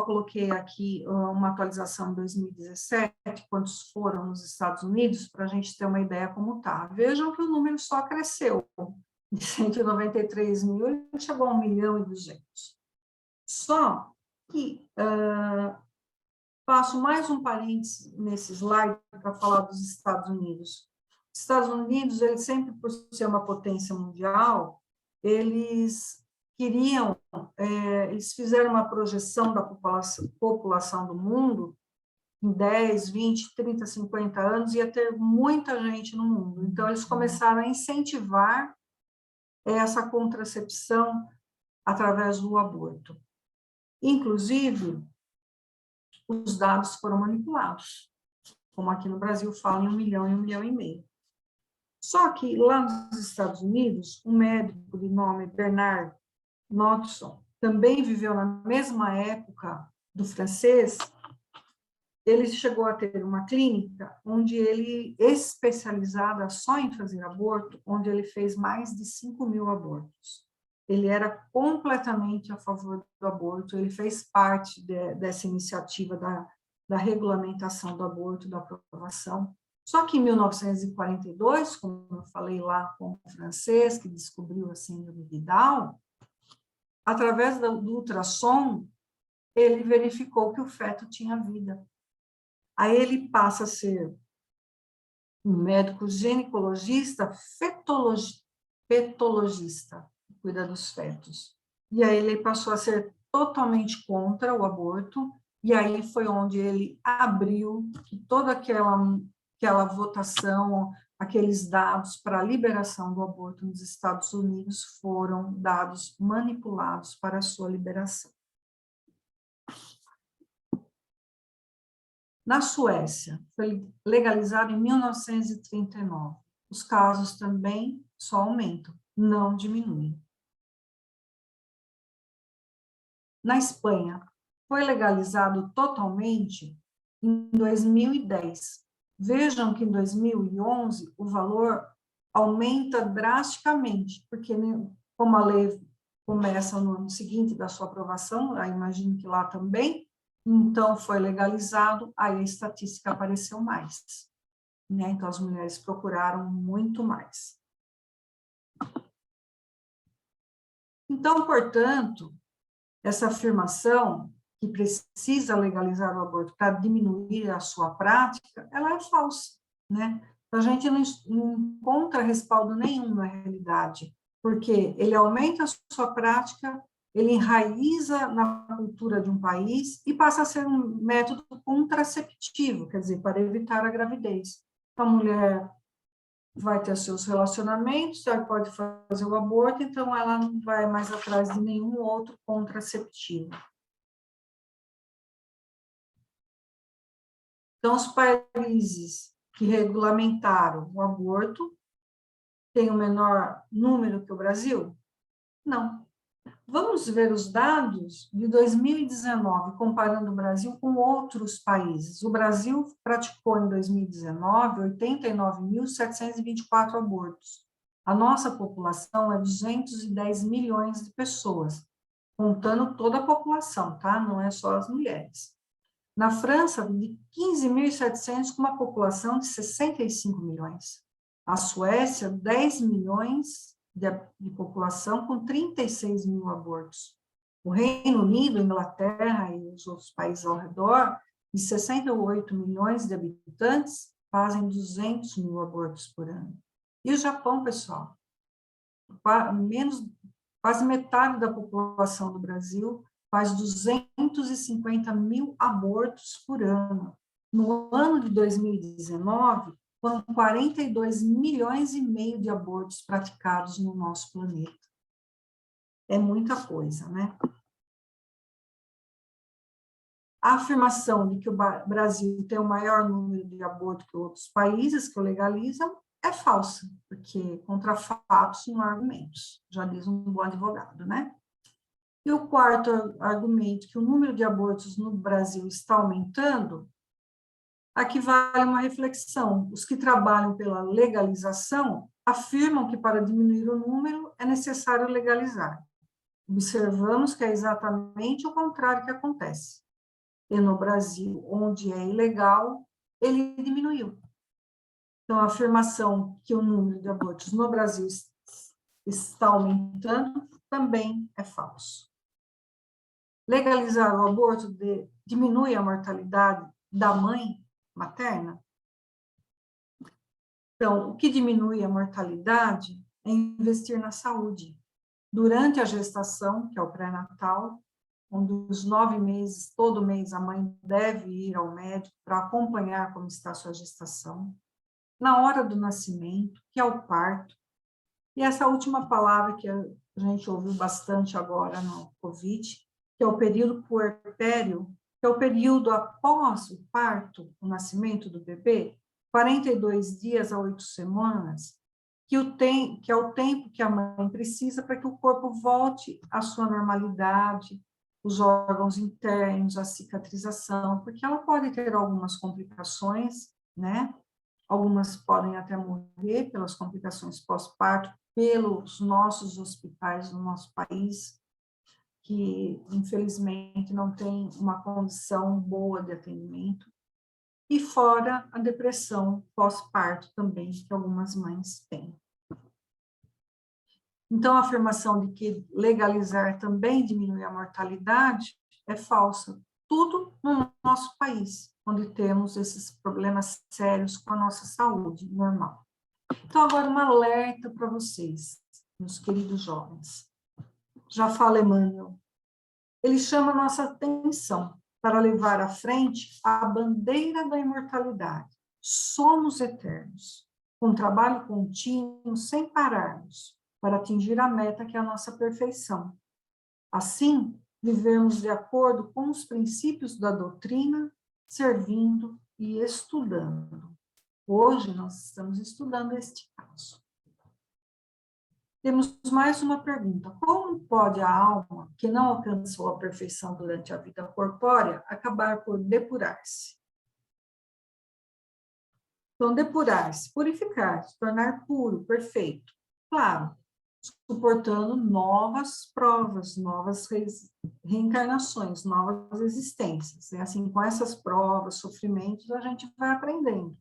coloquei aqui uma atualização em 2017, quantos foram nos Estados Unidos, para a gente ter uma ideia como está. Vejam que o número só cresceu. De 193 mil, ele chegou a 1,2 milhão. Só que faço mais um parênteses nesse slide para falar dos Estados Unidos. Estados Unidos, eles sempre, por ser uma potência mundial, eles queriam, eles fizeram uma projeção da população do mundo em 10, 20, 30, 50 anos, ia ter muita gente no mundo. Então, eles começaram a incentivar essa contracepção através do aborto. Inclusive, os dados foram manipulados, como aqui no Brasil falam em 1 milhão e 1,5 milhão. Só que lá nos Estados Unidos, um médico de nome Bernard Knudson, também viveu na mesma época do francês. Ele chegou a ter uma clínica onde ele, especializada só em fazer aborto, onde ele fez mais de 5.000 abortos. Ele era completamente a favor do aborto, ele fez parte dessa iniciativa da regulamentação do aborto, da aprovação. Só que em 1942, como eu falei lá com o francês, que descobriu a síndrome de Down, através do ultrassom, ele verificou que o feto tinha vida. Aí ele passa a ser um médico ginecologista, fetologista, que cuida dos fetos. E aí ele passou a ser totalmente contra o aborto, e aí foi onde ele abriu que toda aquela votação, aqueles dados para a liberação do aborto nos Estados Unidos foram dados manipulados para a sua liberação. Na Suécia, foi legalizado em 1939. Os casos também só aumentam, não diminuem. Na Espanha, foi legalizado totalmente em 2010. Vejam que em 2011 o valor aumenta drasticamente, porque como a lei começa no ano seguinte da sua aprovação, eu imagino que lá também, então foi legalizado, aí a estatística apareceu mais, né? Então as mulheres procuraram muito mais. Então, portanto, essa afirmação que precisa legalizar o aborto para diminuir a sua prática, ela é falsa, né? A gente não encontra respaldo nenhum na realidade, porque ele aumenta a sua prática, ele enraiza na cultura de um país e passa a ser um método contraceptivo, quer dizer, para evitar a gravidez. A mulher vai ter seus relacionamentos, ela pode fazer o aborto, então ela não vai mais atrás de nenhum outro contraceptivo. Então, os países que regulamentaram o aborto têm o menor número que o Brasil? Não. Vamos ver os dados de 2019, comparando o Brasil com outros países. O Brasil praticou em 2019 89.724 abortos. A nossa população é 210 milhões de pessoas, contando toda a população, tá? Não é só as mulheres. Na França, de 15.700, com uma população de 65 milhões. A Suécia, 10 milhões de população, com 36 mil abortos. O Reino Unido, Inglaterra e os outros países ao redor, de 68 milhões de habitantes, fazem 200 mil abortos por ano. E o Japão, pessoal, quase metade da população do Brasil faz 250 mil abortos por ano. No ano de 2019, foram 42 milhões e meio de abortos praticados no nosso planeta. É muita coisa, né? A afirmação de que o Brasil tem o maior número de abortos que outros países que o legalizam é falsa, porque contra fatos não há argumentos, já diz um bom advogado, né? E o quarto argumento, que o número de abortos no Brasil está aumentando, aqui vale uma reflexão. Os que trabalham pela legalização afirmam que para diminuir o número é necessário legalizar. Observamos que é exatamente o contrário que acontece. E no Brasil, onde é ilegal, ele diminuiu. Então, a afirmação que o número de abortos no Brasil está aumentando também é falso. Legalizar o aborto diminui a mortalidade da mãe materna? Então, o que diminui a mortalidade é investir na saúde. Durante a gestação, que é o pré-natal, onde os 9 meses, todo mês, a mãe deve ir ao médico para acompanhar como está a sua gestação. Na hora do nascimento, que é o parto. E essa última palavra que a gente ouviu bastante agora no Covid, que é o período puerpério, que é o período após o parto, o nascimento do bebê, 42 dias a 8 semanas, que é o tempo que a mãe precisa para que o corpo volte à sua normalidade, os órgãos internos, a cicatrização, porque ela pode ter algumas complicações, né? Algumas podem até morrer pelas complicações pós-parto, pelos nossos hospitais do nosso país, que infelizmente não tem uma condição boa de atendimento. E fora a depressão pós-parto também, que algumas mães têm. Então, a afirmação de que legalizar também diminui a mortalidade é falsa. Tudo no nosso país, onde temos esses problemas sérios com a nossa saúde normal. Então, agora um alerta para vocês, meus queridos jovens. Já fala Emmanuel. Ele chama a nossa atenção para levar à frente a bandeira da imortalidade. Somos eternos, com trabalho contínuo, sem pararmos, para atingir a meta que é a nossa perfeição. Assim, vivemos de acordo com os princípios da doutrina, servindo e estudando. Hoje nós estamos estudando este caso. Temos mais uma pergunta. Como pode a alma, que não alcançou a perfeição durante a vida corpórea, acabar por depurar-se? Então, depurar-se, purificar, se tornar puro, perfeito. Claro, suportando novas provas, novas reencarnações, novas existências. E assim, com essas provas, sofrimentos, a gente vai aprendendo.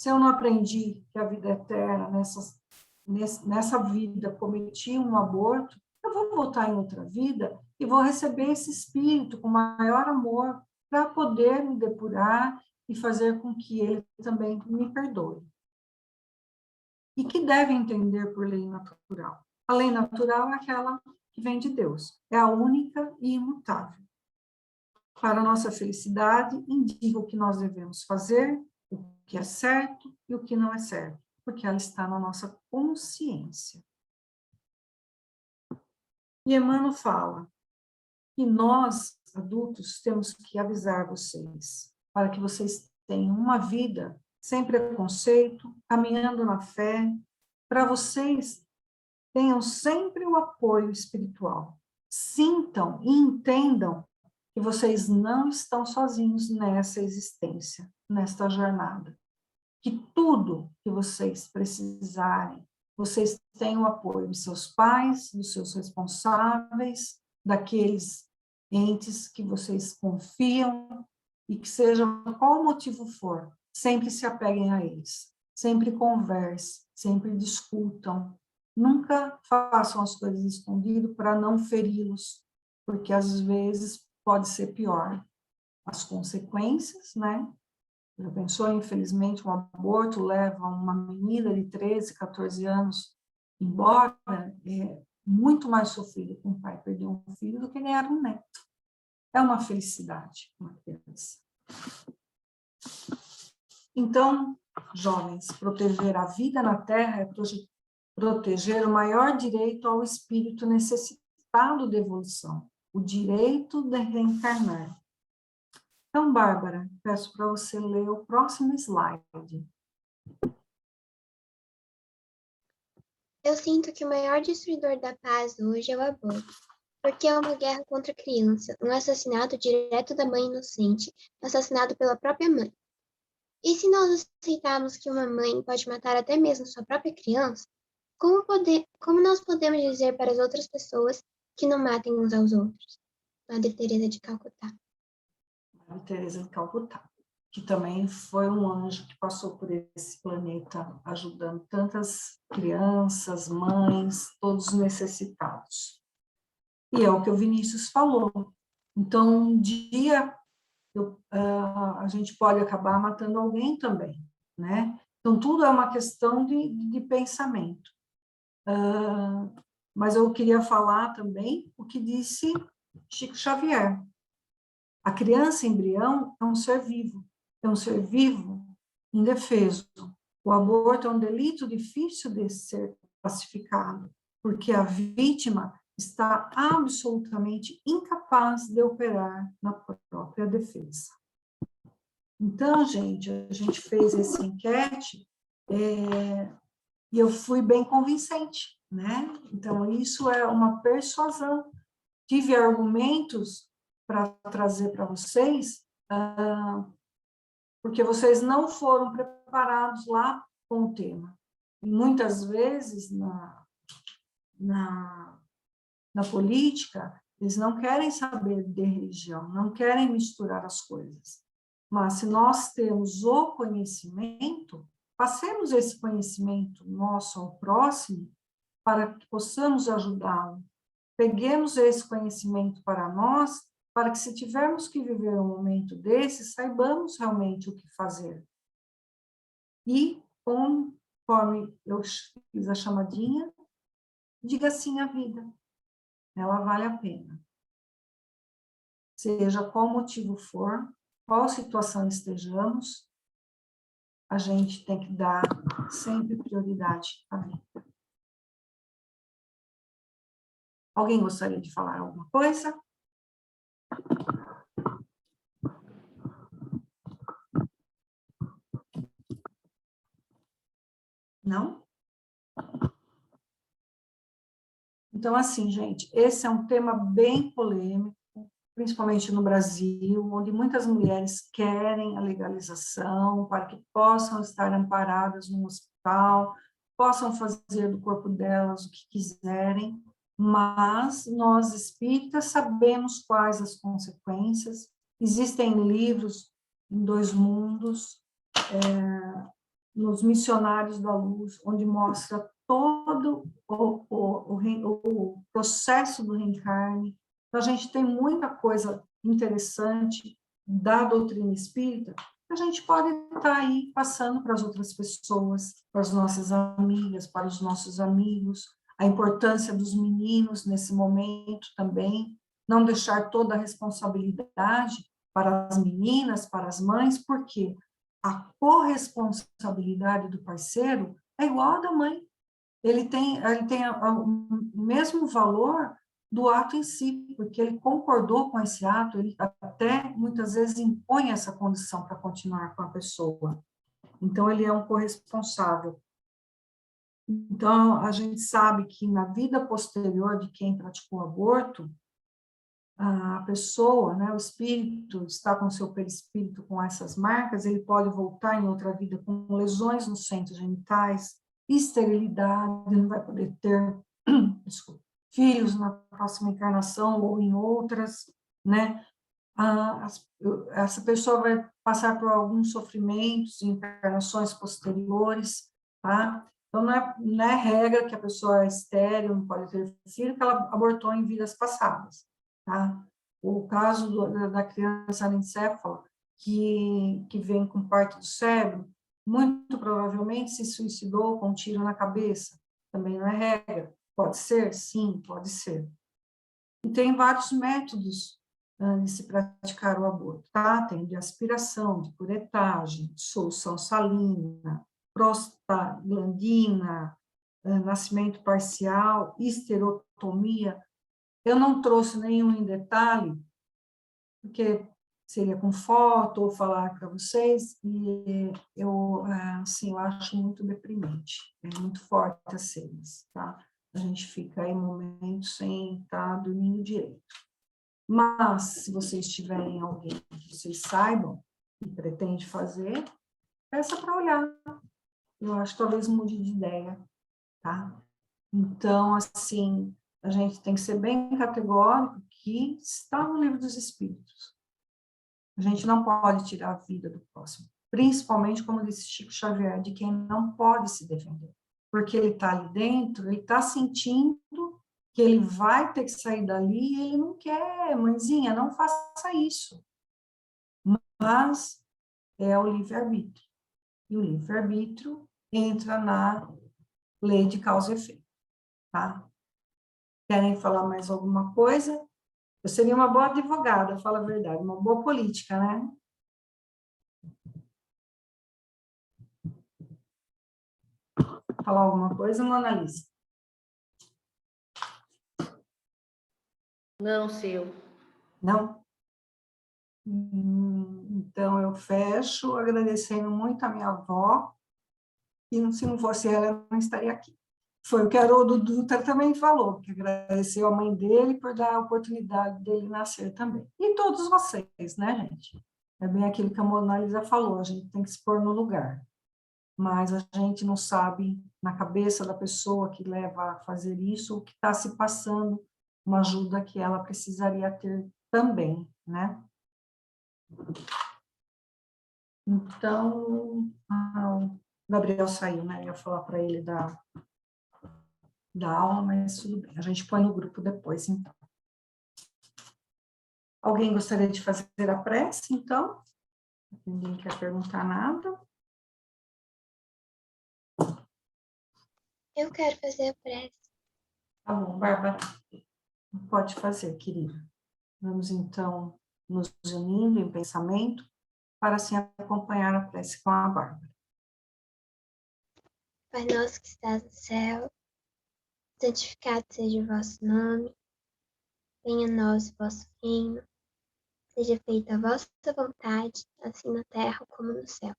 Se eu não aprendi que a vida é eterna, nessa vida cometi um aborto, eu vou voltar em outra vida e vou receber esse espírito com maior amor para poder me depurar e fazer com que ele também me perdoe. E que deve entender por lei natural. A lei natural é aquela que vem de Deus, é a única e imutável. Para a nossa felicidade, indica o que nós devemos fazer, o que é certo e o que não é certo, porque ela está na nossa consciência. E Emmanuel fala que nós, adultos, temos que avisar vocês, para que vocês tenham uma vida sem preconceito, caminhando na fé, para vocês tenham sempre o apoio espiritual. Sintam e entendam que vocês não estão sozinhos nessa existência, nesta jornada. Que tudo que vocês precisarem, vocês têm o apoio dos seus pais, dos seus responsáveis, daqueles entes que vocês confiam, e que seja qual motivo for, sempre se apeguem a eles, sempre conversem, sempre discutam, nunca façam as coisas escondidas para não feri-los, porque às vezes pode ser pior. As consequências, né? Já pensou, infelizmente, um aborto leva uma menina de 13, 14 anos embora, é muito mais sofrido com o pai perder um filho do que ganhar um neto. É uma felicidade, uma criança. Então, jovens, proteger a vida na Terra é proteger o maior direito ao espírito necessitado de evolução, o direito de reencarnar. Então, Bárbara, peço para você ler o próximo slide. Eu sinto que o maior destruidor da paz hoje é o aborto, porque é uma guerra contra a criança, um assassinato direto da mãe inocente, assassinado pela própria mãe. E se nós aceitarmos que uma mãe pode matar até mesmo sua própria criança, como nós podemos dizer para as outras pessoas que não matem uns aos outros? Madre Teresa de Calcutá. Madre Teresa de Calcutá, que também foi um anjo que passou por esse planeta, ajudando tantas crianças, mães, todos necessitados. E é o que o Vinícius falou. Então, um dia a gente pode acabar matando alguém também, né? Então, tudo é uma questão de pensamento. Mas eu queria falar também o que disse Chico Xavier. A criança embrião é um ser vivo indefeso. O aborto é um delito difícil de ser classificado, porque a vítima está absolutamente incapaz de operar na própria defesa. Então, gente, a gente fez essa enquete e eu fui bem convincente, né? Então, isso é uma persuasão. Tive argumentos para trazer para vocês, porque vocês não foram preparados lá com o tema. E muitas vezes, na política, eles não querem saber de religião, não querem misturar as coisas. Mas se nós temos o conhecimento, passemos esse conhecimento nosso ao próximo para que possamos ajudá-lo. Peguemos esse conhecimento para nós, para que se tivermos que viver um momento desse, saibamos realmente o que fazer. E, conforme eu fiz a chamadinha, diga sim à vida. Ela vale a pena. Seja qual motivo for, qual situação estejamos, a gente tem que dar sempre prioridade à vida. Alguém gostaria de falar alguma coisa? Não? Então, assim, gente, esse é um tema bem polêmico, principalmente no Brasil, onde muitas mulheres querem a legalização para que possam estar amparadas no hospital, possam fazer do corpo delas o que quiserem, mas nós espíritas sabemos quais as consequências. Existem livros em Dois Mundos, nos Missionários da Luz, onde mostra todo o processo do reencarne. Então, a gente tem muita coisa interessante da doutrina espírita que a gente pode estar aí passando para as outras pessoas, para as nossas amigas, para os nossos amigos, a importância dos meninos nesse momento também, não deixar toda a responsabilidade para as meninas, para as mães, porque a corresponsabilidade do parceiro é igual à da mãe. Ele tem o mesmo valor do ato em si, porque ele concordou com esse ato, ele até muitas vezes impõe essa condição para continuar com a pessoa. Então, ele é um corresponsável. Então, a gente sabe que na vida posterior de quem praticou aborto, a pessoa, né, o espírito, está com seu perispírito com essas marcas, ele pode voltar em outra vida com lesões nos centros genitais, esterilidade, não vai poder ter desculpa, filhos na próxima encarnação ou em outras, né? Essa pessoa vai passar por alguns sofrimentos em encarnações posteriores, tá? Então, não é regra que a pessoa é estéril, não pode ter filho, que ela abortou em vidas passadas, tá? O caso da criança anencéfala, que vem com parte do cérebro, muito provavelmente se suicidou com um tiro na cabeça, também não é regra. Pode ser? Sim, pode ser. E tem vários métodos de se praticar o aborto, tá? Tem de aspiração, de curetagem, solução salina, prostaglandina, nascimento parcial, histerotomia. Eu não trouxe nenhum em detalhe, porque seria com foto ou falar para vocês, e eu, assim, eu acho muito deprimente, é muito forte as cenas, tá? A gente fica aí um momento sem estar dormindo direito. Mas, se vocês tiverem alguém que vocês saibam que pretende fazer, peça para olhar. Eu acho que talvez mude de ideia, tá? Então, assim, a gente tem que ser bem categórico que está no Livro dos Espíritos. A gente não pode tirar a vida do próximo, principalmente, como disse Chico Xavier, de quem não pode se defender, porque ele está ali dentro, ele está sentindo que ele vai ter que sair dali e ele não quer, mãezinha, não faça isso. Mas é o livre-arbítrio. e o livre-arbítrio entra na lei de causa e efeito, tá? Querem falar mais alguma coisa? Eu seria uma boa advogada, fala a verdade, uma boa política, né? Falar alguma coisa, Mona Lisa? Não, seu. Não? Então, eu fecho agradecendo muito a minha avó, e se não fosse ela, eu não estaria aqui. Foi o que Haroldo Dutra também falou, que agradeceu a mãe dele por dar a oportunidade dele nascer também. E todos vocês, né, gente? É bem aquilo que a Mona Lisa falou, a gente tem que se pôr no lugar. Mas a gente não sabe, na cabeça da pessoa que leva a fazer isso, o que está se passando, uma ajuda que ela precisaria ter também, né? Então, o Gabriel saiu, né? Eu ia falar para ele da aula, mas tudo bem. A gente põe no grupo depois, então. Alguém gostaria de fazer a prece, então? Ninguém quer perguntar nada? Eu quero fazer a prece. Tá bom, Bárbara. Pode fazer, querida. Vamos, então, nos unindo em pensamento para, assim, acompanhar a prece com a Bárbara. Pai nosso que estás no céu, santificado seja o vosso nome, venha a nós o vosso reino, seja feita a vossa vontade, assim na terra como no céu.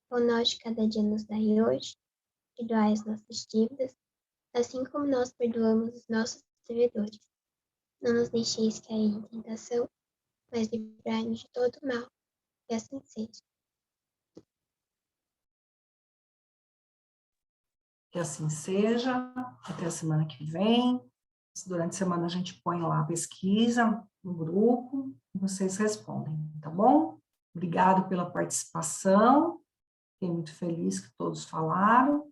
O pão nosso de cada dia nos dai hoje, perdoai as nossas dívidas, assim como nós perdoamos os nossos devedores. Não nos deixeis cair em tentação, mas livrai-nos de todo mal, e assim seja. Que assim seja, até a semana que vem. Durante a semana a gente põe lá a pesquisa no grupo, e vocês respondem, tá bom? Obrigado pela participação, fiquei muito feliz que todos falaram,